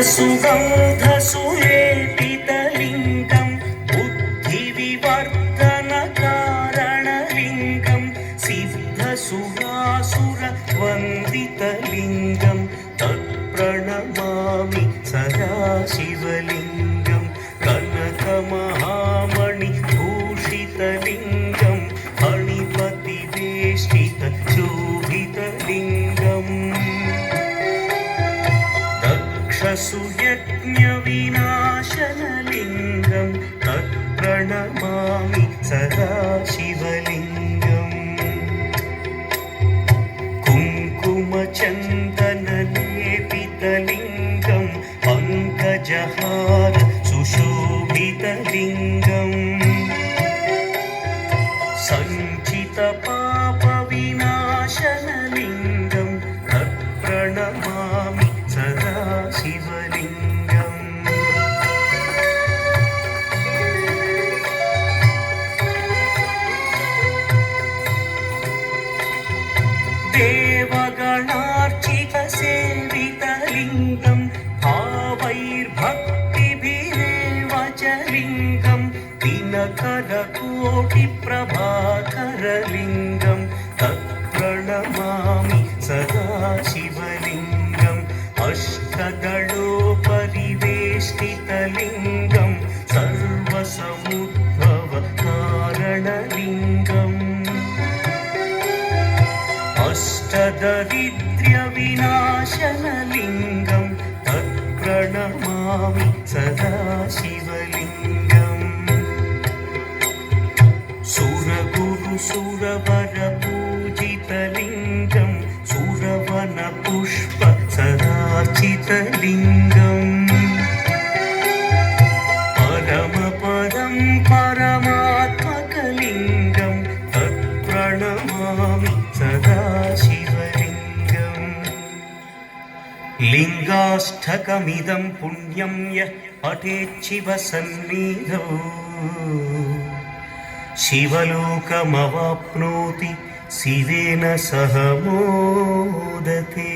सुगन्धसुलेपितलिङ्गं बुद्धिविवर्धनकारणलिङ्गं सिद्धसुरासुरवन्दितलिङ्गं तत्प्रणमामि सदा शिवलिङ्गं कनकमहामणिभूषितलिङ्गं फणिपतिवेष्टितशोभितलिङ्गम् दक्षसुयज्ञविनाशनलिङ्गं तत्प्रणमामि सदा शिवलिङ्गम् कुङ्कुमचन्दनलेपितलिङ्गं पङ्कजहार सुशोभितलिङ्गम् सञ्चितपापविनाशनलिङ्गं तत्प्रणमामि सदा शिवलिङ्गम् देवगणार्चितसेवितलिङ्गं भावैर्भक्तिभिरेव च लिङ्गं दिनकरकोटिप्रभाकरलिङ्गं तत्प्रणमामि सदा शिवलिङ्गम् अष्टदलोपरिवेष्टितलिङ्गं सर्वसमुद्भवकारणलिङ्गम् अष्टदरिद्र्यविनाशनलिङ्गं तत्प्रणमामि सदा शिवलिङ्गम् सुरगुरुसुरवरपूजितलिङ्गं सुरवनपुष्प सदार्चितलिङ्गम् परमपदं परमात्मकलिङ्गं तत्प्रणमामि सदा शिवलिङ्गम् लिङ्गाष्टकमिदं पुण्यं यः पठेच्छिवसन्निधौ शिवलोकमवाप्नोति शिवेन सह मोदते।